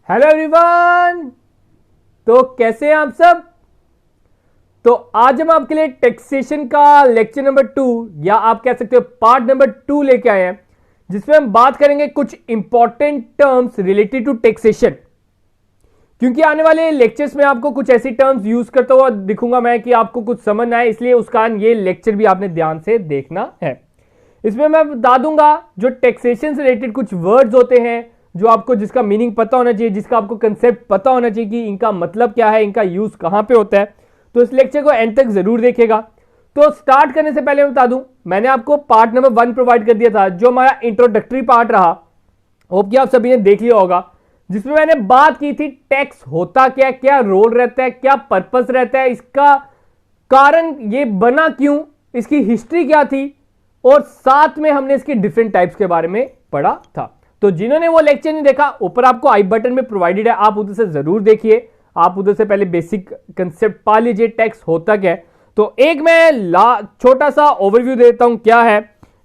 Hello everyone. तो कैसे हैं आप सब। तो आज हम आपके लिए टैक्सेशन का लेक्चर नंबर 2 या आप कह सकते हो पार्ट नंबर 2 लेके आए हैं, जिसमें हम बात करेंगे कुछ important terms related to taxation. क्योंकि आने वाले लेक्चर्स में आपको कुछ ऐसी टर्म्स यूज करता हुआ दिखूंगा मैं कि आपको कुछ समझ ना आए, इसलिए उस कारण ये लेक्चर भी आपने ध्यान से देखना है। इसमें मैं बता दूंगा जो टैक्सेशन से रिलेटेड कुछ वर्ड्स होते हैं जो आपको जिसका मीनिंग पता होना चाहिए, जिसका आपको कंसेप्ट पता होना चाहिए कि इनका मतलब क्या है, इनका यूज कहां पे होता है। तो इस लेक्चर को एंड तक जरूर देखेगा। तो स्टार्ट करने से पहले मैं बता दूं, मैंने आपको पार्ट नंबर 1 प्रोवाइड कर दिया था जो हमारा इंट्रोडक्टरी पार्ट रहा। होप कि आप सभी ने देख लिया होगा, जिसमें मैंने बात की थी टैक्स होता क्या, क्या रोल रहता है, क्या पर्पस रहता है, इसका कारण ये बना क्यों, इसकी हिस्ट्री क्या थी, और साथ में हमने इसके डिफरेंट टाइप्स के बारे में पढ़ा था। तो जिन्होंने वो लेक्चर नहीं देखा, ऊपर आपको आई बटन में प्रोवाइडेड है, आप उधर से जरूर देखिए। आप उधर से पहले बेसिक कंसेप्ट पा लीजिए टैक्स होता क्या है। तो एक मैं छोटा सा ओवरव्यू देता हूं क्या है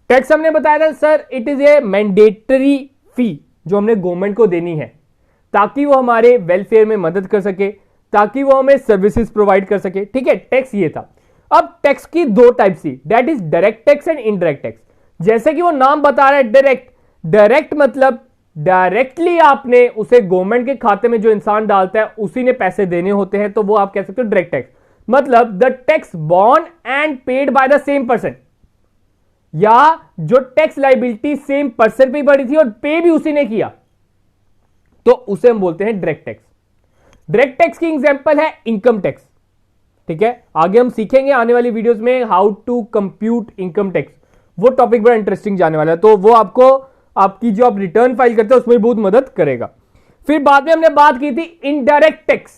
टैक्स। हमने बताया था sir it is a mandatory fee जो हमने गवर्नमेंट को देनी है ताकि वो हमारे वेलफेयर में मदद कर सके, ताकि वो हमें सर्विसेज प्रोवाइड कर सके। ठीक है, टैक्स ये था। अब टैक्स की दो टाइप थी, that is direct tax and indirect tax. जैसे कि वो नाम बता रहा है डायरेक्ट मतलब डायरेक्टली आपने उसे गवर्नमेंट के खाते में जो इंसान डालता है उसी ने पैसे देने होते हैं, तो वो आप कह सकते हो डायरेक्ट टैक्स। मतलब the tax born and paid by the same person, या जो टैक्स लाइबिलिटी सेम पर्सन पे बढ़ी थी और पे भी उसी ने किया, तो उसे हम बोलते हैं डायरेक्ट टैक्स। डायरेक्ट टैक्स की एग्जांपल है इनकम टैक्स। ठीक है, आगे हम सीखेंगे आने वाली वीडियोस में how to compute income tax. वो टॉपिक बड़ा इंटरेस्टिंग जाने वाला है, तो वो आपको आपकी जो आप रिटर्न फाइल करते हैं उसमें बहुत मदद करेगा। फिर बाद में हमने बात की थी इनडायरेक्ट टैक्स।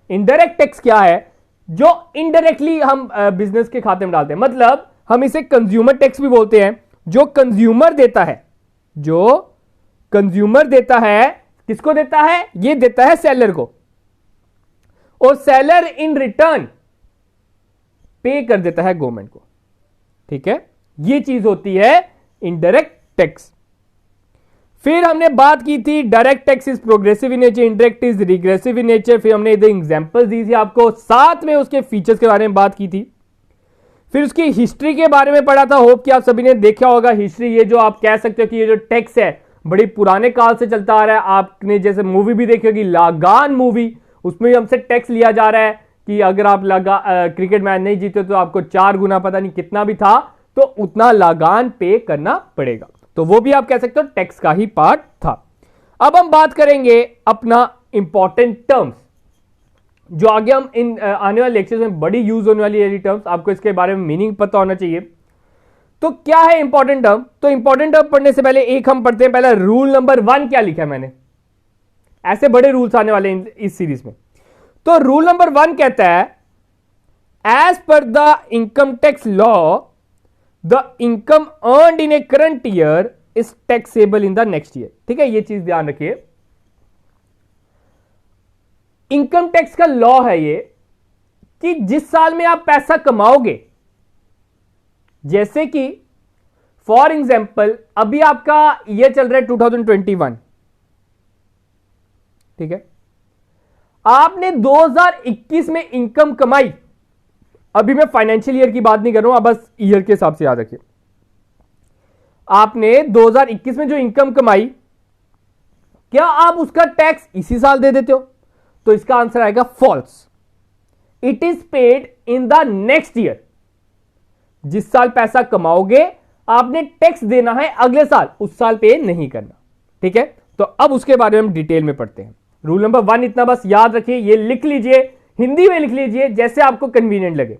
इनडायरेक्ट टैक्स क्या है, जो इनडायरेक्टली हम बिजनेस के खाते में डालते हैं। मतलब हम इसे कंज्यूमर टैक्स भी बोलते हैं। जो कंज्यूमर देता है, जो कंज्यूमर देता है, किसको देता है, ये देता है सेलर को, और सेलर इन रिटर्न पे कर देता है गवर्नमेंट को। ठीक है, ये चीज होती है इनडायरेक्ट टैक्स। फिर हमने बात की थी direct tax is progressive in nature, indirect is regressive in nature. फिर हमने इधर एग्जांपल्स दी थी आपको, साथ में उसके फीचर्स के बारे में बात की थी। फिर उसकी हिस्ट्री के बारे में पढ़ा था। होप कि आप सभी ने देखा होगा हिस्ट्री। ये जो आप कह सकते हो कि ये जो टैक्स है बड़ी पुराने काल से चलता आ रहा है। आपने जैसे मूवी भी देखी होगी लगान मूवी, उसमें भी हमसे टैक्स लिया जा रहा है कि अगर आप क्रिकेट मैच नहीं जीते तो आपको 4 गुना पता नहीं कितना भी था, तो उतना लगान पे करना पड़ेगा। तो वो भी आप कह सकते हो टैक्स का ही पार्ट था। अब हम बात करेंगे अपना इंपॉर्टेंट टर्म्स, जो आगे हम इन आने वाले लेक्चर्स में बड़ी यूज होने वाली है टर्म्स। आपको इसके बारे में मीनिंग पता होना चाहिए। तो क्या है इंपॉर्टेंट टर्म। तो इंपॉर्टेंट टर्म पढ़ने से पहले एक हम पढ़ते हैं पहला रूल नंबर 1 क्या लिखा है मैंने। ऐसे बड़े रूल्स आने वाले हैं इस सीरीज में। तो रूल नंबर 1 कहता है एज पर the income tax law the income earned in a current year is taxable in the next year. ठीक है, ये चीज ध्यान रखिए। इनकम टैक्स का लॉ है ये कि जिस साल में आप पैसा कमाओगे, जैसे कि फॉर एग्जाम्पल अभी आपका ईयर चल रहा है 2021। ठीक है, आपने 2021 में इनकम कमाई। अभी मैं फाइनेंशियल ईयर की बात नहीं कर रहा हूं, आप बस ईयर के हिसाब से याद रखिए। आपने 2021 में जो इनकम कमाई, क्या आप उसका टैक्स इसी साल दे देते हो? तो इसका आंसर आएगा false. It is paid in the next year. जिस साल पैसा कमाओगे आपने टैक्स देना है अगले साल, उस साल पे नहीं करना। ठीक है, तो अब उसके बारे में हम डिटेल में पढ़ते हैं। रूल नंबर 1 इतना बस याद रखिए, ये लिख लीजिए, हिंदी में लिख लीजिए जैसे आपको कन्वीनियंट लगे।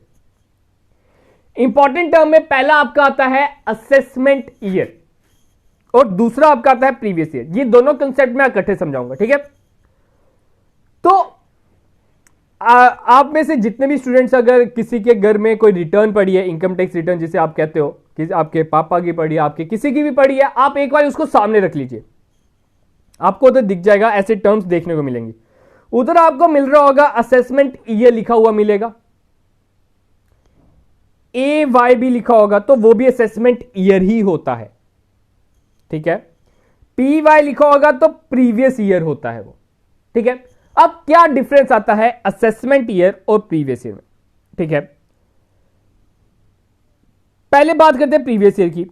इंपॉर्टेंट टर्म में पहला आपका आता है असेसमेंट ईयर और दूसरा आपका आता है प्रीवियस ईयर। ये दोनों कंसेप्ट मैं इकट्ठे समझाऊंगा। ठीक है, तो आप में से जितने भी स्टूडेंट्स अगर किसी के घर में कोई रिटर्न पड़ी है, इनकम टैक्स रिटर्न जिसे आप कहते हो, कि आपके पापा की पड़ी है, आपके किसी की भी पड़ी है, आप एक बार उसको सामने रख लीजिए, आपको उधर दिख जाएगा, ऐसे टर्म्स देखने को मिलेंगे। उधर आपको मिल रहा होगा असेसमेंट ईयर लिखा हुआ मिलेगा, AY भी लिखा होगा, तो वो भी असेसमेंट ईयर ही होता है। ठीक है, PY लिखा होगा तो प्रीवियस ईयर होता है वो। ठीक है। अब क्या डिफरेंस आता है असेसमेंट ईयर और प्रीवियस ईयर में, ठीक है। पहले बात करते हैं प्रीवियस ईयर की।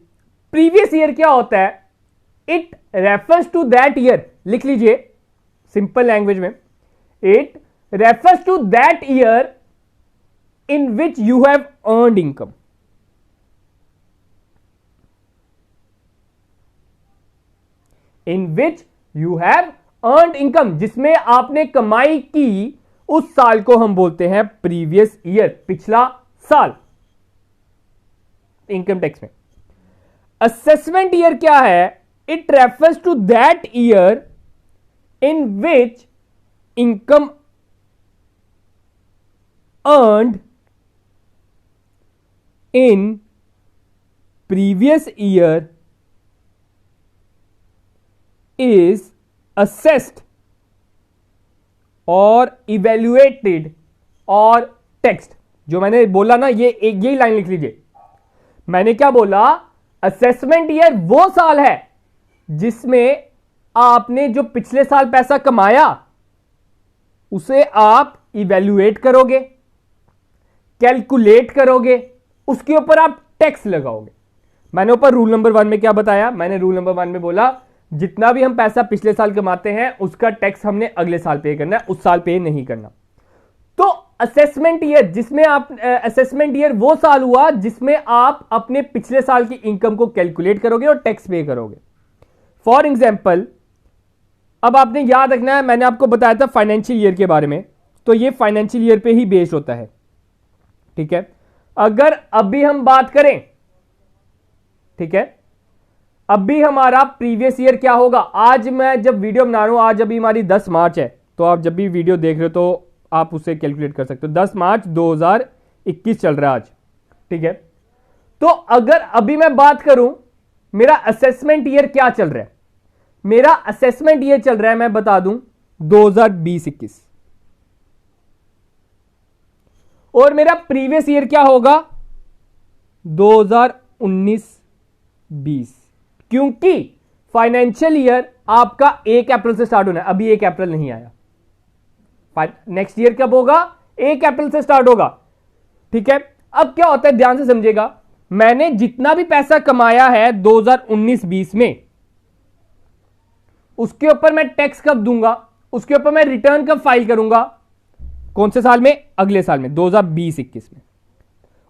प्रीवियस ईयर क्या होता है, it refers to that year, लिख लीजिए सिंपल लैंग्वेज में, it refers to that year in which you have earned income. In which you have earned income, जिसमें आपने कमाई की, उस साल को हम बोलते हैं प्रीवियस ईयर, पिछला साल, इनकम टैक्स में। असेसमेंट ईयर क्या है, it refers to that year in which income earned in previous year is assessed or evaluated or taxed। जो मैंने बोला ना, ये एक यही लाइन लिख लीजिए। मैंने क्या बोला, असेसमेंट ईयर वो साल है जिसमें आपने जो पिछले साल पैसा कमाया उसे आप इवेल्युएट करोगे, कैलकुलेट करोगे, उसके ऊपर आप टैक्स लगाओगे। मैंने ऊपर रूल नंबर 1 में क्या बताया, मैंने रूल नंबर 1 में बोला जितना भी हम पैसा पिछले साल कमाते हैं उसका टैक्स हमने अगले साल पे करना है, उस साल पे नहीं करना। तो असेसमेंट ईयर, जिसमें आप असेसमेंट ईयर वो साल हुआ जिसमें आप अपने पिछले साल की इनकम को कैलकुलेट करोगे और टैक्स पे करोगे। फॉर एग्जाम्पल, अब आपने याद रखना है, मैंने आपको बताया था फाइनेंशियल ईयर के बारे में, तो ये फाइनेंशियल ईयर पे ही बेस्ड होता है, ठीक है। अगर अभी हम बात करें, ठीक है, अभी हमारा प्रीवियस ईयर क्या होगा, आज मैं जब वीडियो बना रहा हूं, आज अभी हमारी 10 मार्च है, तो आप जब भी वीडियो देख रहे हो तो आप उसे कैलकुलेट कर सकते हो। 10 मार्च 2021 चल रहा है आज, ठीक है। तो अगर अभी मैं बात करूं मेरा असेसमेंट ईयर क्या चल रहा है, मेरा असेसमेंट ईयर चल रहा है, मैं बता दूं 2020-21, और मेरा प्रीवियस ईयर क्या होगा 2019-20, क्योंकि फाइनेंशियल ईयर आपका 1 अप्रैल से स्टार्ट होना है, अभी 1 अप्रैल नहीं आया, नेक्स्ट ईयर कब होगा, 1 अप्रैल से स्टार्ट होगा, ठीक है। अब क्या होता है, ध्यान से समझिएगा, मैंने जितना भी पैसा कमाया है 2019-20 में, उसके ऊपर मैं टैक्स कब दूंगा, उसके ऊपर मैं रिटर्न कब फाइल करूंगा, कौन से साल में, अगले साल में 2020-21 में।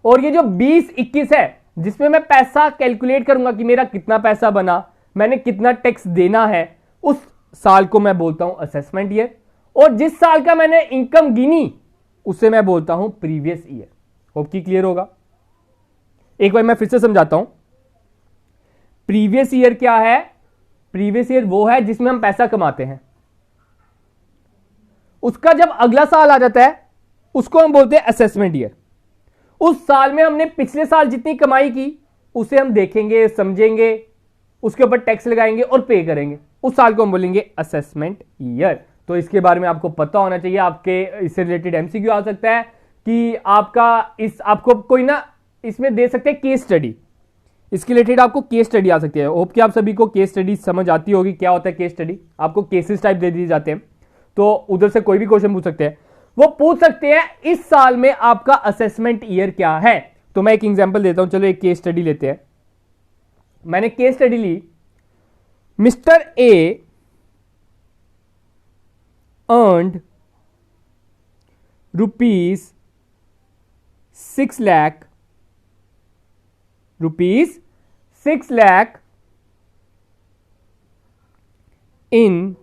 और ये जो 20-21 है जिसमें मैं पैसा कैलकुलेट करूंगा कि मेरा कितना पैसा बना, मैंने कितना टैक्स देना है, उस साल को मैं बोलता हूं असेसमेंट ईयर। और जिस साल का मैंने इनकम गिनी उसे मैं बोलता हूं प्रीवियस ईयर। होप कि क्लियर होगा। एक बार मैं फिर से समझाता हूं, प्रीवियस ईयर क्या है, प्रीवियस ईयर वो है जिसमें हम पैसा कमाते हैं, उसका जब अगला साल आ जाता है उसको हम बोलते हैं असेसमेंट ईयर। उस साल में हमने पिछले साल जितनी कमाई की उसे हम देखेंगे, समझेंगे, उसके ऊपर टैक्स लगाएंगे और पे करेंगे, उस साल को हम बोलेंगे असेसमेंट ईयर। तो इसके बारे में आपको पता होना चाहिए। आपके इससे रिलेटेड एमसीक्यू आ सकता है कि आपको कोई ना इसमें दे सकते हैं केस स्टडी, इसके रिलेटेड आपको केस स्टडी आ सकती है। होप कि आप सभी को केस स्टडी समझ आती होगी। क्या होता है केस स्टडी, आपको केसेस टाइप दे दिए जाते हैं, तो उधर से कोई भी क्वेश्चन पूछ सकते हैं। वो पूछ सकते हैं इस साल में आपका असेसमेंट ईयर क्या है। तो मैं एक एग्जांपल देता हूं, चलो एक केस स्टडी लेते हैं। मैंने केस स्टडी ली, mister A earned ₹6 lakh in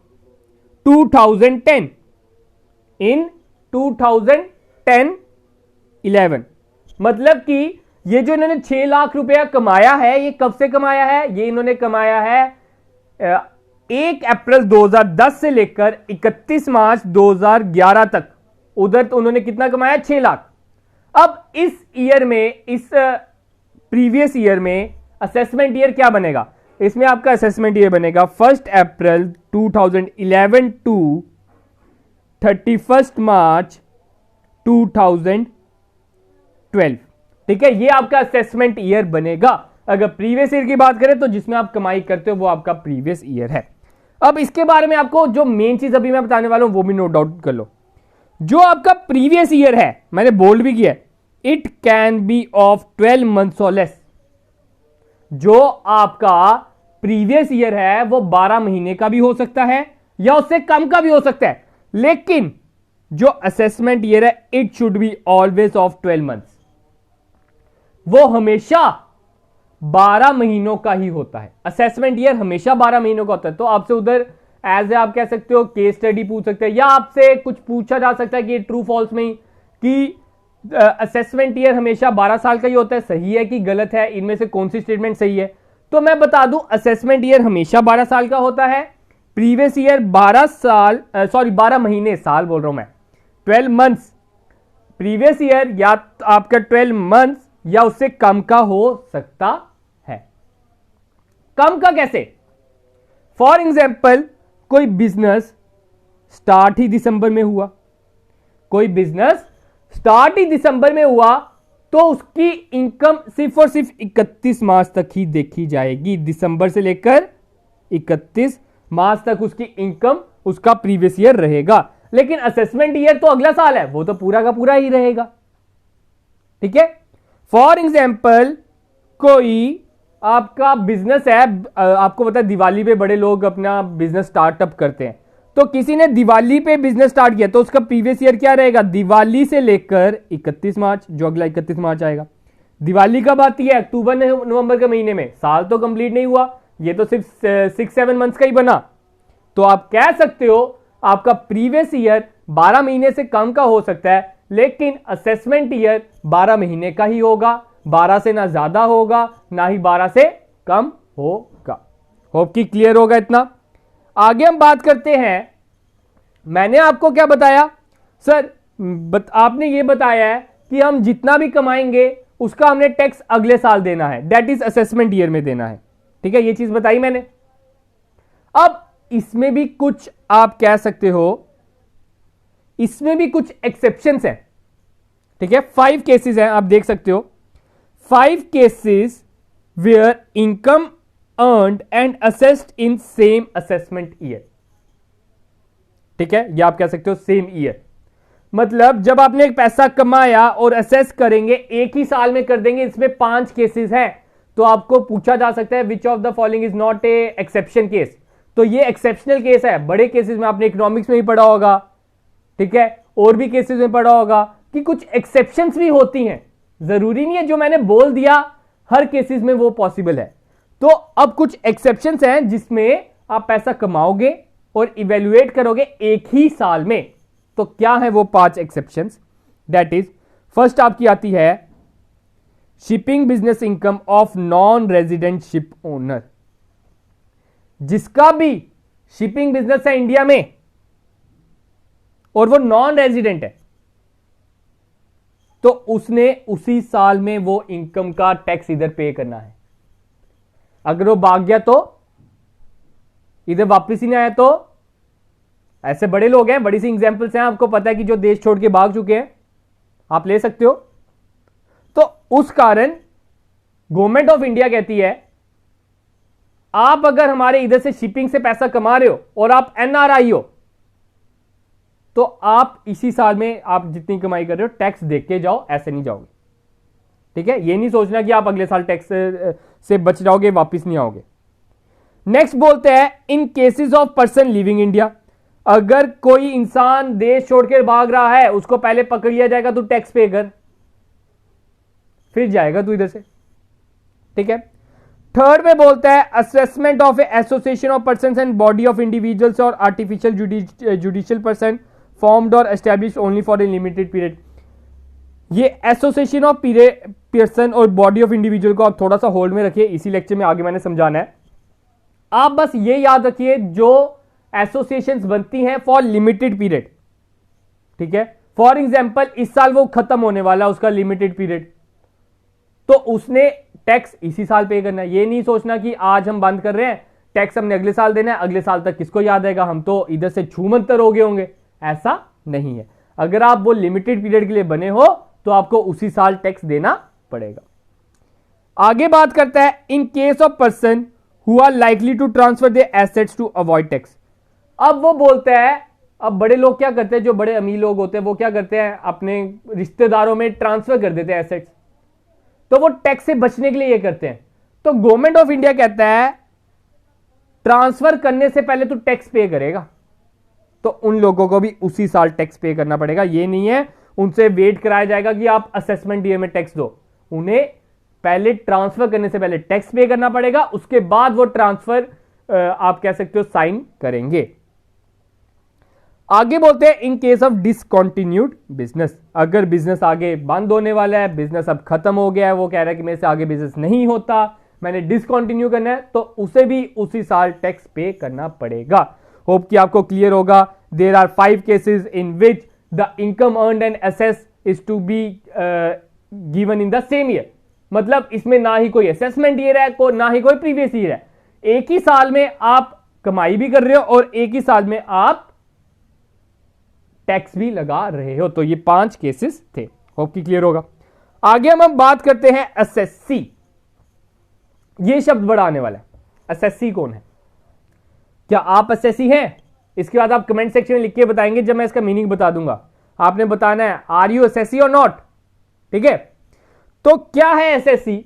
2010 11 मतलब कि ये जो इन्होंने 6 लाख रुपया कमाया है, ये कब से कमाया है, ये इन्होंने कमाया है 1 अप्रैल 2010 से लेकर 31 मार्च 2011 तक। उधर तो उन्होंने कितना कमाया, 6 लाख। अब इस ईयर में, इस प्रीवियस ईयर में असेसमेंट ईयर क्या बनेगा, इसमें आपका असेसमेंट ईयर बनेगा 1 अप्रैल 2011 टू 31 मार्च 2012। ठीक है, ये आपका असेसमेंट ईयर बनेगा। अगर प्रीवियस ईयर की बात करें तो जिसमें आप कमाई करते हो वो आपका प्रीवियस ईयर है। अब इसके बारे में आपको जो मेन चीज अभी मैं बताने वाला हूं वो भी नोट डाउन कर लो। जो आपका प्रीवियस ईयर है, मैंने बोल्ड भी किया, it can be of 12 months और लेस। जो आपका प्रीवियस ईयर है वो 12 महीने का भी हो सकता है या उससे कम का भी हो सकता है, लेकिन जो असेसमेंट ईयर है it should be always of 12 months. वो हमेशा 12 महीनों का ही होता है। असेसमेंट ईयर हमेशा 12 महीनों का होता है। तो आपसे उधर एज ए आप कह सकते हो केस स्टडी पूछ सकते हैं, या आपसे कुछ पूछा जा सकता है कि ट्रू फॉल्स में कि असेसमेंट ईयर हमेशा 12 साल का ही होता है, सही है कि गलत है, इनमें से कौन सी स्टेटमेंट सही है। तो मैं बता दूं, असेसमेंट ईयर हमेशा 12 साल का होता है, प्रीवियस ईयर 12 महीने, साल बोल रहा हूं मैं, 12 मंथ्स। प्रीवियस ईयर या आपका 12 मंथ्स या उससे कम का हो सकता है। कम का कैसे? फॉर एग्जाम्पल, कोई बिजनेस स्टार्ट ही दिसंबर में हुआ, कोई बिजनेस स्टार्ट ही दिसंबर में हुआ, तो उसकी इनकम सिर्फ और सिर्फ 31 मार्च तक ही देखी जाएगी। दिसंबर से लेकर 31 मार्च तक उसकी इनकम उसका प्रीवियस ईयर रहेगा। लेकिन असेसमेंट ईयर तो अगला साल है, वो तो पूरा का पूरा ही रहेगा। ठीक है। फॉर एग्जाम्पल, कोई आपका बिजनेस है, आपको पता है दिवाली पे बड़े लोग अपना बिजनेस स्टार्टअप करते हैं, तो किसी ने दिवाली पे बिजनेस स्टार्ट किया तो उसका प्रीवियस ईयर क्या रहेगा? दिवाली से लेकर 31 मार्च, जो अगला 31 मार्च आएगा। दिवाली कब आती है? अक्टूबर नवंबर के महीने में। साल तो कंप्लीट नहीं हुआ, ये तो सिर्फ 6-7 मंथ्स का ही बना। तो आप कह सकते हो आपका प्रीवियस ईयर 12 महीने से कम का हो सकता है, लेकिन असेसमेंट ईयर 12 महीने का ही होगा। 12 से ना ज्यादा होगा ना ही 12 से कम होगा। होप कि क्लियर होगा इतना। आगे हम बात करते हैं। मैंने आपको क्या बताया सर? आपने ये बताया है कि हम जितना भी कमाएंगे उसका हमने टैक्स अगले साल देना है, दैट इज असेसमेंट ईयर में देना है। ठीक है, ये चीज बताई मैंने। अब इसमें भी कुछ आप कह सकते हो, इसमें भी कुछ एक्सेप्शंस हैं। ठीक है, 5 केसेस हैं, आप देख सकते हो। 5 cases where income earned and assessed in same assessment year। ठीक है, या आप कह सकते हो सेम ईयर। मतलब जब आपने एक पैसा कमाया और असेस करेंगे, एक ही साल में कर देंगे। इसमें 5 केसेस हैं, तो आपको पूछा जा सकता है which of the following is not a exception case. तो ये एक्सेप्शनल केस है। बड़े केसेस में आपने इकोनॉमिक्स में ही पढ़ा होगा, ठीक है, और भी केसेस में पढ़ा होगा कि कुछ एक्सेप्शंस भी होती हैं। जरूरी नहीं है जो मैंने बोल दिया हर केसेस में वो पॉसिबल है। तो अब कुछ एक्सेप्शंस हैं जिसमें आप पैसा कमाओगे और इवेल्युएट करोगे एक ही साल में। तो क्या है वो 5 एक्सेप्शंस? दैट इज, फर्स्ट आपकी आती है shipping business income of non resident ship owner. जिसका भी शिपिंग बिजनेस है इंडिया में और वो नॉन रेजिडेंट है, तो उसने उसी साल में वो इनकम का टैक्स इधर पे करना है। अगर वो भाग गया तो इधर वापस ही नहीं आया तो, ऐसे बड़े लोग हैं, बड़ी सी एग्जांपल्स हैं, आपको पता है कि जो देश छोड़ के भाग चुके हैं, आप ले सकते हो। तो उस कारण गवर्नमेंट ऑफ इंडिया कहती है आप अगर हमारे इधर से शिपिंग से पैसा कमा रहे हो और आप एनआरआई हो, तो आप इसी साल में आप जितनी कमाई कर रहे हो टैक्स देख के जाओ, ऐसे नहीं जाओगे। ठीक है, ये नहीं सोचना कि आप अगले साल टैक्स से बच जाओगे, वापस नहीं आओगे। नेक्स्ट बोलते हैं in cases of person living India. अगर कोई इंसान देश छोड़कर भाग रहा है, उसको पहले पकड़ लिया जाएगा, तू टैक्स पे कर, फिर जाएगा तू इधर से। ठीक है। थर्ड में बोलता है assessment of A association of persons and body of individuals और आर्टिफिशियल जुडिशियल पर्सन फॉर्म्ड और established only for a limited period. ये एसोसिएशन ऑफ पर्सन और बॉडी ऑफ इंडिविजुअल को आप थोड़ा सा होल्ड में रखिए, इसी लेक्चर में आगे मैंने समझाना है। आप बस ये याद रखिए जो एसोसिएशंस बनती हैं फॉर लिमिटेड पीरियड। ठीक है, फॉर एग्जांपल इस साल वो खत्म होने वाला उसका लिमिटेड पीरियड, तो उसने टैक्स इसी साल पे करना है। ये नहीं सोचना कि आज हम बंद कर रहे हैं, टैक्स हमने अगले साल देना है, अगले साल तक किसको याद आएगा, हम तो इधर से छूमंतर हो गए होंगे। ऐसा नहीं है। अगर आप वो लिमिटेड पीरियड के लिए बने हो तो आपको उसी साल टैक्स देना पड़ेगा। आगे बात करता है in case of person who are likely to transfer their assets to avoid tax. अब वो बोलता है, अब बड़े लोग क्या करते हैं, जो बड़े अमीर लोग होते हैं वो क्या करते हैं, अपने रिश्तेदारों में ट्रांसफर कर देते हैं एसेट्स, तो वो टैक्स से बचने के लिए ये करते हैं। तो गवर्नमेंट ऑफ इंडिया कहता है ट्रांसफर करने से पहले तो टैक्स पे करेगा, तो उन लोगों को भी उसी साल टैक्स पे करना पड़ेगा। ये नहीं है उनसे वेट कराया जाएगा कि आप असेसमेंट ईयर में टैक्स दो, उन्हें पहले ट्रांसफर करने से पहले टैक्स पे करना पड़ेगा, उसके बाद वो ट्रांसफर आप कह सकते हो साइन करेंगे। आगे बोलते हैं इन केस ऑफ डिसकंटिन्यूड बिजनेस, अगर बिजनेस आगे बंद होने वाला है, बिजनेस अब खत्म हो गया है, वो कह रहा है कि मेरे से आगे बिजनेस नहीं होता, मैंने डिसकंटिन्यू करना है, तो उसे भी उसी साल टैक्स पे करना पड़ेगा। होप कि आपको क्लियर होगा। There are 5 cases in which the income earned and assess is to be given in the same year, मतलब इसमें ना ही कोई असेसमेंट ईयर है, ना ही कोई प्रीवियस ईयर है, एक ही साल में आप कमाई भी कर रहे हो और एक ही साल में आप टैक्स भी लगा रहे हो। तो ये 5 केसेस थे। होप कि क्लियर होगा। आगे हम बात करते हैं एसएससी। ये शब्द बड़ा आने वाला है। एसएससी कौन है? क्या आप एसएससी हैं? इसके बाद आप कमेंट सेक्शन में लिख के बताएंगे, जब मैं इसका मीनिंग बता दूंगा आपने बताना है आर यू एसएससी और नॉट। ठीक है, तो क्या है SSC?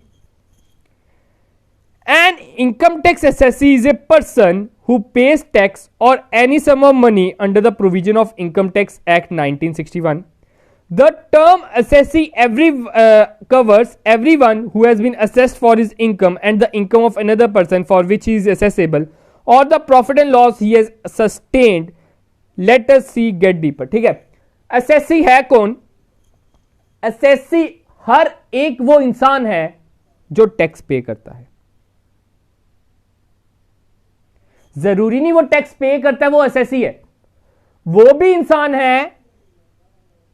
An income tax assessee is a person who pays tax or any sum of money under the provision of Income Tax Act 1961. The term assessee covers everyone who has been assessed for his income and the income of another person for which he is assessable or the profit and loss he has sustained. Let us see get deeper. ठीक है, assessee है कौन? assessee हर एक वो इंसान है जो tax पे करता है। जरूरी नहीं वो टैक्स पे करता है वो एसएससी है, वो भी इंसान है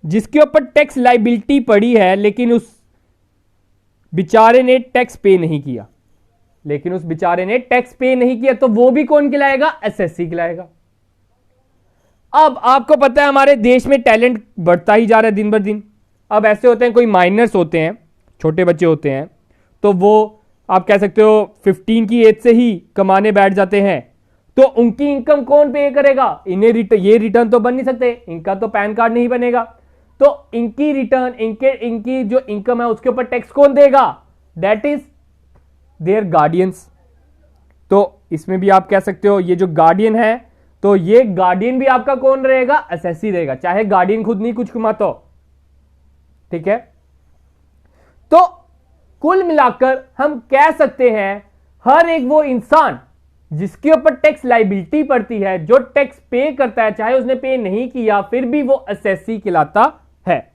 जिसके ऊपर टैक्स लाइबिलिटी पड़ी है, लेकिन उस बेचारे ने टैक्स पे नहीं किया, तो वो भी कौन कहलाएगा? एसएससी कहलाएगा। अब आपको पता है हमारे देश में टैलेंट बढ़ता ही जा रहा है दिन ब दिन। अब ऐसे होते हैं, कोई माइनर्स होते हैं, छोटे बच्चे होते हैं, तो वो आप कह सकते हो 15 की एज से ही कमाने बैठ जाते हैं, तो उनकी इनकम कौन पे करेगा? इन्हें ये रिटर्न तो बन नहीं सकते, इनका तो पैन कार्ड नहीं बनेगा, तो इनकी रिटर्न, इनकी जो इनकम है उसके ऊपर टैक्स कौन देगा? That is their guardians. तो इसमें भी आप कह सकते हो ये जो गार्डियन है, तो ये गार्डियन भी आपका कौन रहेगा? एसएससी रहेगा, चाहे गार्डियन खुद नहीं कुछ कमाता हो। ठीक है, तो कुल मिलाकर हम कह सकते हैं हर एक वो इंसान जिसके ऊपर टैक्स लाइबिलिटी पड़ती है, जो टैक्स पे करता है, चाहे उसने पे नहीं किया फिर भी वो एसएससी कहलाता है।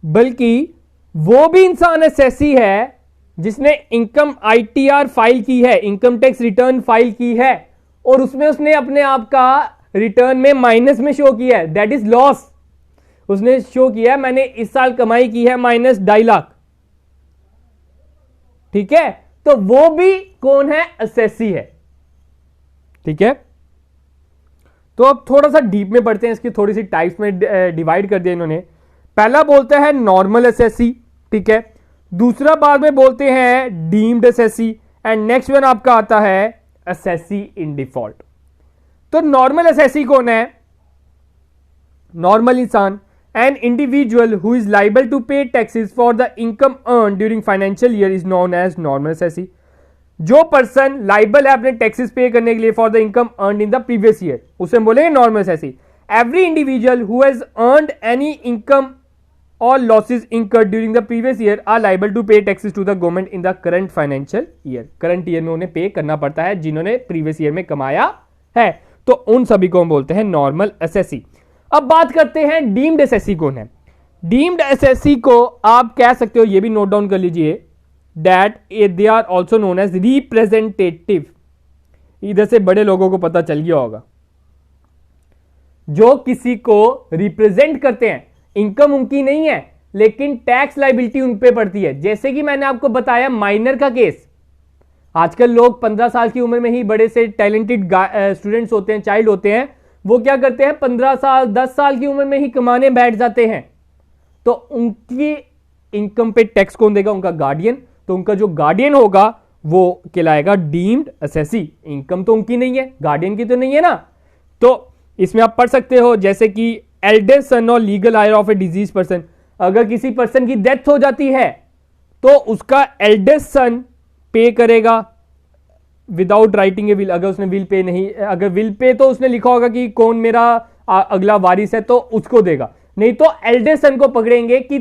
बल्कि वो भी इंसान एसएससी है जिसने इनकम आईटीआर फाइल की है, इनकम टैक्स रिटर्न फाइल की है, और उसमें उसने अपने आप का रिटर्न में माइनस में शो किया है, दैट इज लॉस। उसने शो किया है मैंने इस साल कमाई की है -2.5 लाख। ठीक है, तो वो भी कौन है? एसएससी है। ठीक है, तो अब थोड़ा सा डीप में पढ़ते हैं, इसकी थोड़ी सी टाइप्स में डिवाइड कर दिया इन्होंने। पहला बोलते हैं नॉर्मल एसएससी, ठीक है, दूसरा बाद में बोलते हैं deemed SSC, and next one आपका आता है एसएससी इन डिफॉल्ट। तो नॉर्मल एसएससी कौन है? नॉर्मल इंसान, an individual who is liable to pay taxes for the income earned during financial year is known as normal assessee। जो person liable है अपने टैक्सेस पे करने के लिए for the income earned in the previous year, उसे हम बोलेंगे normal assessee. Every individual who has earned any income और losses incurred during the previous year are liable to pay taxes to the government in the current financial year. Current year में उन्हें पे करना पड़ता है जिन्होंने प्रीवियस ईयर में कमाया है, तो उन सभी को हम बोलते हैं नॉर्मल एसेसी। अब बात करते हैं डीम्ड एसएससी कौन है। डीम्ड एसएससी को आप कह सकते हो, ये भी नोट डाउन कर लीजिए, that they are also known as representative. इधर से बड़े लोगों को पता चल गया होगा, जो किसी को रिप्रेजेंट करते हैं, इनकम उनकी नहीं है लेकिन टैक्स लाइबिलिटी उन पे पड़ती है। जैसे कि मैंने आपको बताया माइनर का केस, आजकल लोग 15 साल की उम्र में ही बड़े से टैलेंटेड स्टूडेंट्स होते हैं, चाइल्ड होते हैं, वो क्या करते हैं 15 साल 10 साल की उम्र में ही कमाने बैठ जाते हैं, तो उनकी इनकम पे टैक्स कौन देगा? उनका गार्डियन। तो उनका जो गार्डियन होगा वो कहलाएगा डीम्ड असेसी। इनकम तो उनकी नहीं है, गार्डियन की तो नहीं है ना। तो इसमें आप पढ़ सकते हो जैसे कि एल्डेस्ट सन और legal higher of a disease person. अगर किसी पर्सन की डेथ हो जाती है तो उसका एल्डेस्ट सन पे करेगा विदाउट राइटिंग ए विल। अगर उसने विल पे नहीं, अगर विल पे तो उसने लिखा होगा कि कौन मेरा अगला वारिस है तो उसको देगा, नहीं तो एल्डेस्ट सन को पकड़ेंगे कि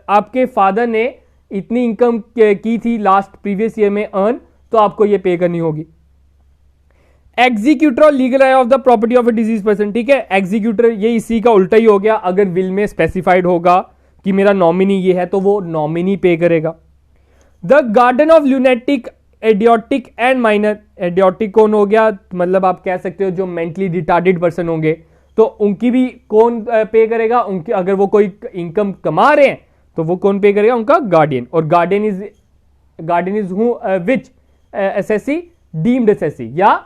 आपके फादर ने इतनी इनकम की थी लास्ट प्रीवियस ईयर में अर्न, तो आपको ये पे करनी होगी। एग्जीक्यूटर और legal higher of the property of a disease person, ठीक है। एग्जीक्यूटर ये इसी का उल्टा ही हो गया। अगर विल में स्पेसिफाइड होगा कि मेरा नॉमिनी ये है तो वो नॉमिनी पे करेगा। The guardian of lunatic, idiotic and minor. Idiotic कौन हो गया, मतलब आप कह सकते हो जो मेंटली रिटार्डेड पर्सन होंगे, तो उनकी भी कौन पे करेगा, उनकी अगर वो कोई इनकम कमा रहे हैं तो वो कौन पे करेगा, उनका गार्डियन। और guardian is who which assessee, deemed assessee या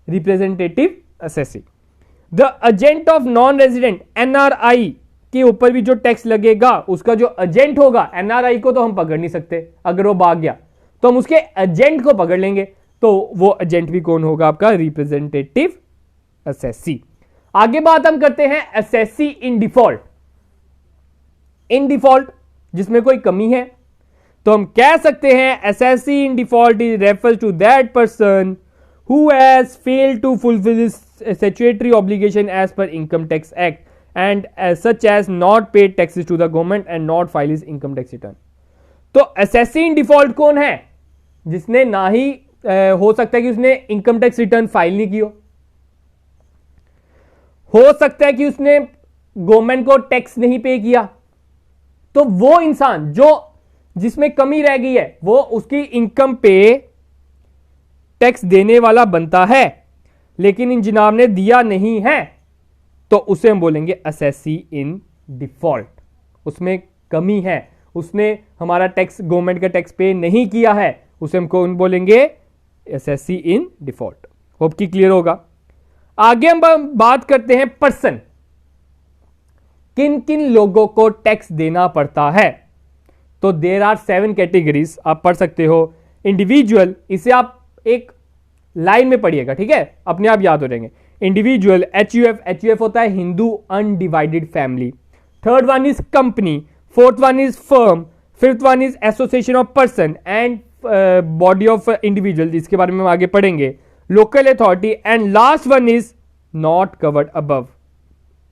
representative assessee. The agent of non resident, NRI के ऊपर भी जो टैक्स लगेगा उसका जो एजेंट होगा, एनआरआई को तो हम पकड़ नहीं सकते, अगर वो भाग गया तो हम उसके एजेंट को पकड़ लेंगे, तो वो एजेंट भी कौन होगा, आपका रिप्रेजेंटेटिव असेसी। आगे बात हम करते हैं assessee in default. In default जिसमें कोई कमी है तो हम कह सकते हैं assessee in default is refers to that person who has failed to fulfill his statutory obligation as per Income Tax Act and such as not paid taxes to the government and not file his income tax return। तो assessee in default कौन है, जिसने ना ही हो सकता है कि उसने इनकम टैक्स रिटर्न फाइल नहीं की हो सकता है कि उसने गवर्नमेंट को टैक्स नहीं पे किया, तो वो इंसान जो जिसमें कमी रह गई है वो उसकी इनकम पे टैक्स देने वाला बनता है, लेकिन इन जनाब ने दिया नहीं है, तो उसे हम बोलेंगे असेसी इन डिफॉल्ट। उसमें कमी है, उसने हमारा टैक्स, गवर्नमेंट का टैक्स पे नहीं किया है, उसे हम कौन बोलेंगे, असेसी इन डिफॉल्ट। होप की क्लियर होगा। आगे हम बात करते हैं पर्सन, किन किन लोगों को टैक्स देना पड़ता है। तो देयर आर 7 कैटेगरीज, आप पढ़ सकते हो। इंडिविजुअल, इसे आप एक लाइन में पढ़िएगा, ठीक है, अपने आप याद हो जाएंगे। इंडिविजुअल, एचयूएफ होता है Hindu undivided family. Third one is company, fourth one is firm, fifth one is association of person and body of individual, जिसके बारे में हम आगे पढ़ेंगे, local authority, and last one is not covered above,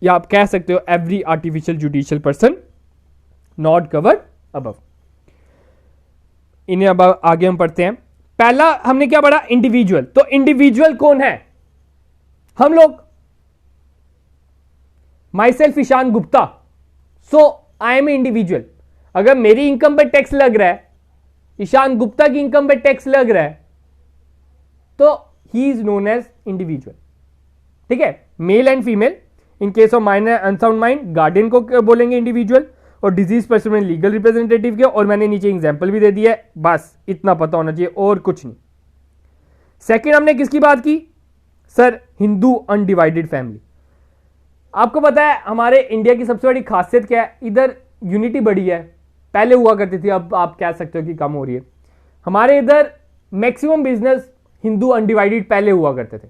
या आप कह सकते हो every artificial judicial person not covered above. इन्हें अब आगे हम पढ़ते हैं। पहला हमने क्या पढ़ा, इंडिविजुअल। तो इंडिविजुअल कौन है, हम लोग। Myself Ishan Gupta, so I am a individual. अगर मेरी इनकम पे टैक्स लग रहा है, ईशान गुप्ता की इनकम पे टैक्स लग रहा है, तो he is known as individual, ठीक है। Male and female, in case of minor unsound mind guardian को बोलेंगे इंडिविजुअल, और डिजीज पर्सन में लीगल रिप्रेजेंटेटिव के, और मैंने नीचे एग्जांपल भी दे दिया है, बस इतना पता होना चाहिए और कुछ नहीं। सेकंड हमने किसकी बात की सर, हिंदू अनडिवाइडेड फैमिली। आपको पता है हमारे इंडिया की सबसे बड़ी खासियत क्या है, इधर यूनिटी बड़ी है, पहले हुआ करती थी, अब आप कह सकते हो कि कम हो रही है। हमारे इधर मैक्सिमम बिजनेस हिंदू अनडिवाइडेड पहले हुआ करते थे,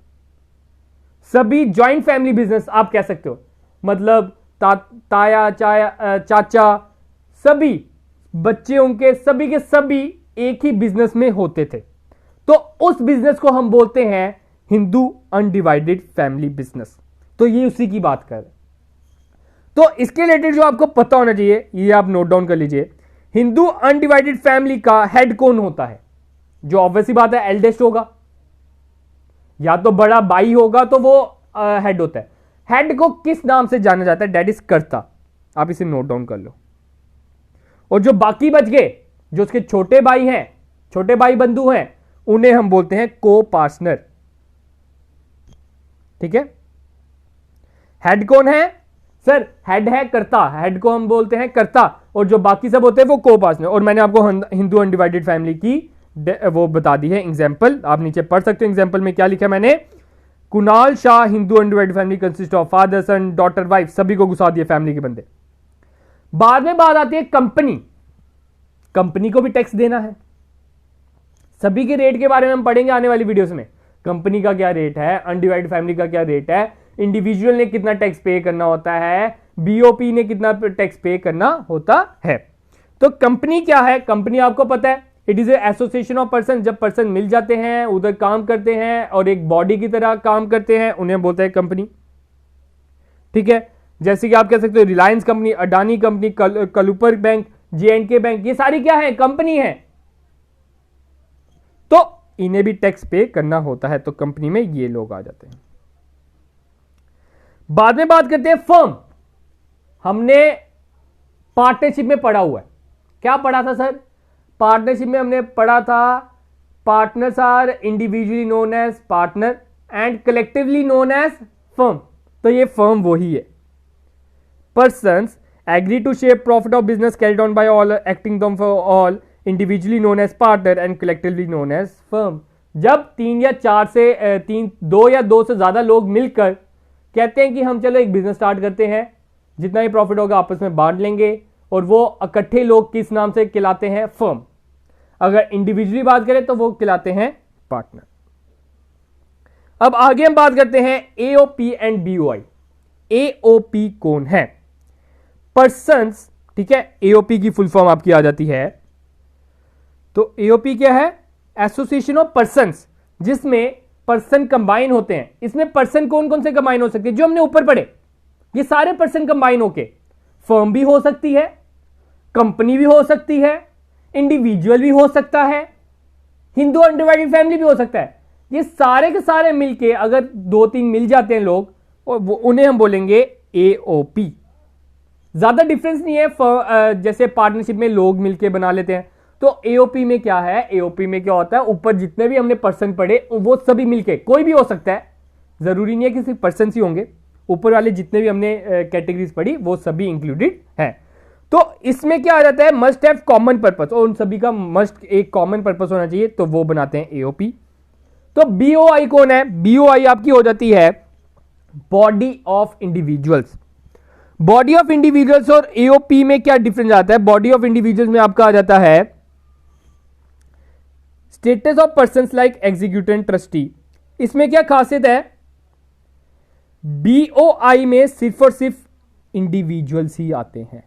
सभी ज्वाइंट फैमिली बिजनेस आप कह सकते हो, मतलब ताया चाचा सभी बच्चे उनके सभी के सभी एक ही बिजनेस में होते थे, तो उस बिजनेस को हम बोलते हैं हिंदू अनडिवाइडेड फैमिली बिजनेस। तो ये उसी की बात कर रहे हैं। तो इसके रिलेटेड जो आपको पता होना चाहिए, ये आप नोट डाउन कर लीजिए। हिंदू अनडिवाइडेड फैमिली का हेड कौन होता है, जो ऑब्वियसली बात है एल्डेस्ट होगा, या तो बड़ा भाई होगा तो वो हेड होता है। हेड को किस नाम से जाना जाता है, डेट इज कर्ता, आप इसे नोट डाउन कर लो। और जो बाकी बच गए, जो उसके छोटे भाई हैं, छोटे भाई बंधु हैं, उन्हें हम बोलते हैं को पार्टनर, ठीक है। हेड कौन है सर, हेड है कर्ता, हेड को हम बोलते हैं कर्ता, और जो बाकी सब होते हैं वो को पार्टनर। और मैंने आपको हिंदू अनडिवाइडेड फैमिली की वो बता दी है एग्जाम्पल, आप नीचे पढ़ सकते हो। एग्जाम्पल में क्या लिखा मैंने, Kunal Shah Hindu undivided family consist of father son daughter wife, सभी को घुसा दिए फैमिली के बंदे। बाद में बात आती है कंपनी, कंपनी को भी टैक्स देना है, सभी के रेट के बारे में हम पढ़ेंगे आने वाली वीडियोस में। कंपनी का क्या रेट है, अनडिवाइडेड फैमिली का क्या रेट है, इंडिविजुअल ने कितना टैक्स पे करना होता है, बीओपी ने कितना टैक्स पे करना होता है। तो कंपनी क्या है? कंपनी आपको पता है, it is association of person. जब पर्सन मिल जाते हैं, उधर काम करते हैं और एक बॉडी की तरह काम करते हैं, उन्हें बोलते हैं कंपनी। ठीक है, जैसे कि आप कह सकते हो Reliance company, Adani company, Kalupur bank, J&K bank, ये सारी क्या है? कंपनी है। तो इन्हें भी टैक्स पे करना होता है, तो कंपनी में ये लोग आ जाते हैं। बाद में बात करते हैं फर्म। हमने पार्टनरशिप में पढ़ा हुआ है। क्या पढ़ा था सर? पार्टनरशिप में हमने पढ़ा था partners are individually known as partner and collectively known as firm. तो ये फर्म वही है। Persons agree to share profit of business carried on by all acting them for all individually known as partner and collectively known as firm. जब 3 या 4 से 2 या 2 से ज्यादा लोग मिलकर कहते हैं कि हम चलो एक बिजनेस स्टार्ट करते हैं, जितना ही प्रॉफिट होगा आपस में बांट लेंगे, और वो इकट्ठे लोग किस नाम से कहलाते हैं? फर्म। अगर इंडिविजुअली बात करें तो वो कहलाते हैं पार्टनर। अब आगे हम बात करते हैं एओपी एंड बीओआई। एओपी कौन है? पर्सन्स। ठीक है, एओपी की फुल फॉर्म आपकी आ जाती है। तो एओपी क्या है? एसोसिएशन ऑफ पर्सन्स, जिसमें पर्सन कंबाइन होते हैं। इसमें पर्सन कौन कौन से कंबाइन हो सकते हैं? जो हमने ऊपर पढ़े, ये सारे पर्सन कंबाइन होके फर्म भी हो सकती है, कंपनी भी हो सकती है, इंडिविजुअल भी हो सकता है, हिंदू अनडिवाइडेड फैमिली भी हो सकता है। ये सारे के सारे मिलके अगर 2-3 मिल जाते हैं लोग, और उन्हें हम बोलेंगे एओपी। ज्यादा डिफरेंस नहीं है, जैसे पार्टनरशिप में लोग मिलके बना लेते हैं, तो एओपी में क्या है? एओपी में क्या होता है? ऊपर जितने भी हमने पर्सन पढ़े वो सभी मिलके, कोई भी हो सकता है, जरूरी नहीं है कि सिर्फ पर्सन ही होंगे, ऊपर वाले जितने भी हमने कैटेगरीज पढ़ी वो सभी इंक्लूडेड है। तो इसमें क्या आ जाता है? मस्ट हैव कॉमन पर्पस, और उन सभी का मस्ट एक कॉमन पर्पस होना चाहिए, तो वो बनाते हैं एओपी। तो बीओआई कौन है? बीओआई आपकी हो जाती है body of individuals. Body of individuals और एओपी में क्या डिफरेंस आता है? बॉडी ऑफ इंडिविजुअल्स में आपका आ जाता है status of persons like executive trustee. इसमें क्या खासियत है? बीओआई में सिर्फ और सिर्फ इंडिविजुअल्स ही आते हैं।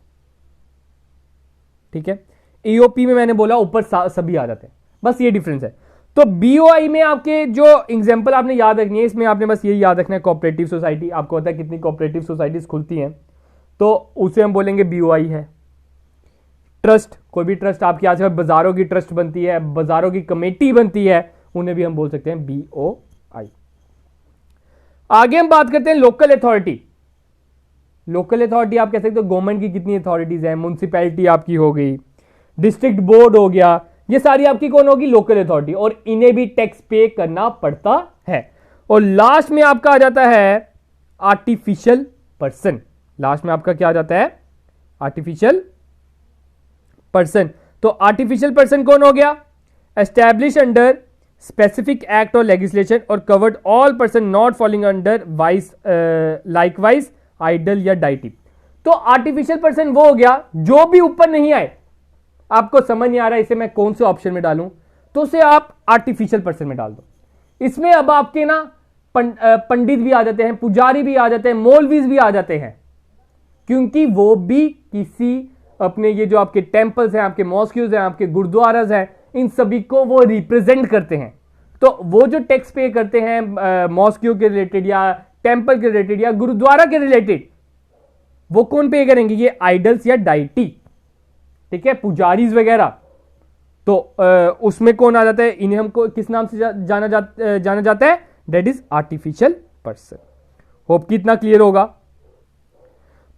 ठीक है, एओपी में मैंने बोला ऊपर सभी आ जाते हैं, बस ये डिफरेंस है। तो बीओआई में आपके जो एग्जांपल आपने याद रखनी है, इसमें आपने बस ये याद रखना है, कोऑपरेटिव सोसाइटी। आपको पता है कितनी कोऑपरेटिव सोसाइटीज खुलती हैं, तो उसे हम बोलेंगे बीओआई है। ट्रस्ट, कोई भी ट्रस्ट आपकी आजकल बाजारों की ट्रस्ट बनती है, बाजारों की कमेटी बनती है, उन्हें भी हम बोल सकते हैं बीओआई। आगे हम बात करते हैं लोकल अथॉरिटी। लोकल अथॉरिटी आप कह सकते हो गवर्नमेंट की कितनी अथॉरिटीज हैं, म्युनिसिपैलिटी आपकी हो गई, डिस्ट्रिक्ट बोर्ड हो गया, ये सारी आपकी कौन होगी? लोकल अथॉरिटी, और इन्हें भी टैक्स पे करना पड़ता है। और लास्ट में आपका आ जाता है आर्टिफिशियल पर्सन। लास्ट में आपका क्या आ जाता है? Artificial person. तो आर्टिफिशियल पर्सन कौन हो गया? एस्टैब्लिश अंडर स्पेसिफिक एक्ट और लेजिस्लेशन और covered all person not falling under वाइस लाइकवाइज आइडल या डाइटी। तो आर्टिफिशियल पर्सन वो हो गया जो भी ऊपर नहीं आए। आपको समझ नहीं आ रहा इसे मैं कौन से ऑप्शन में डालूं, तो उसे आप आर्टिफिशियल पर्सन में डाल दो। इसमें अब आपके ना पंडित भी आ जाते हैं, पुजारी भी आ जाते हैं, मौलवीज भी आ जाते हैं, क्योंकि वो भी किसी अपने ये जो आपके टेम्पल्स हैं, आपके मॉस्क्यूज हैं, आपके गुरुद्वाराज हैं, इन सभी को वो रिप्रेजेंट करते हैं। तो वो जो टैक्स पे करते हैं मॉस्क्यू के रिलेटेड या टेम्पल के रिलेटेड या गुरुद्वारा के रिलेटेड, वो कौन पे करेंगे? ये आइडल्स या डाइटी। ठीक है, पुजारीज वगैरह। तो उसमें कौन आ जाता है? इन्हें हमको किस नाम से जाना जाता है? That is artificial person. Hope कि इतना क्लियर होगा।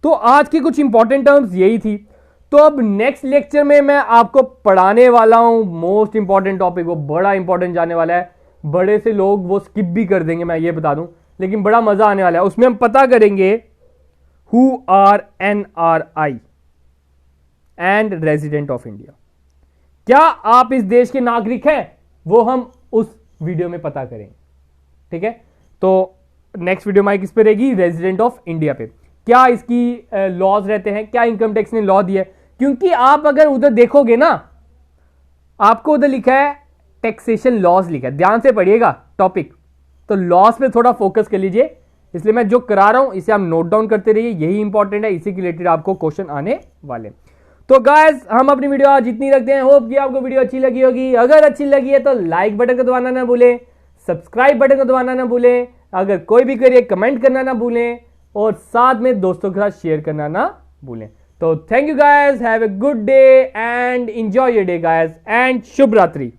तो आज की कुछ इंपॉर्टेंट टर्म्स यही थी। तो अब नेक्स्ट लेक्चर में मैं आपको पढ़ाने वाला हूं मोस्ट इंपॉर्टेंट टॉपिक, वो बड़ा इंपॉर्टेंट जाने वाला है। बड़े से लोग वो स्किप भी कर देंगे, मैं ये बता दूं, लेकिन बड़ा मजा आने वाला है। उसमें हम पता करेंगे who are NRI and resident of India. क्या आप इस देश के नागरिक हैं? वो हम उस वीडियो में पता करेंगे। ठीक है, तो नेक्स्ट वीडियो हमारी किस पे रहेगी? रेजिडेंट ऑफ इंडिया पे। क्या इसकी लॉज रहते हैं, क्या इनकम टैक्स ने लॉ दिया है? क्योंकि आप अगर उधर देखोगे ना, आपको उधर लिखा है टैक्सेशन लॉस लिखा है, ध्यान से पढ़िएगा टॉपिक, तो लॉस पे थोड़ा फोकस कर लीजिए, इसलिए मैं जो करा रहा हूं इसे आप नोट डाउन करते रहिए, यही इंपॉर्टेंट है, इसी के रिलेटेड आपको क्वेश्चन आने वाले। तो गाइस हम अपनी वीडियो आज इतनी रखते हैं, होप कि आपको वीडियो अच्छी लगी होगी, अगर अच्छी लगी है तो लाइक बटन को दबाना ना भूलें, सब्सक्राइब बटन को दबाना ना भूलें, अगर कोई भी करिए कमेंट करना ना भूलें, और साथ में दोस्तों के साथ शेयर करना ना भूलें। तो thank you guys, have a good day and enjoy your day guys, and शुभ रात्रि।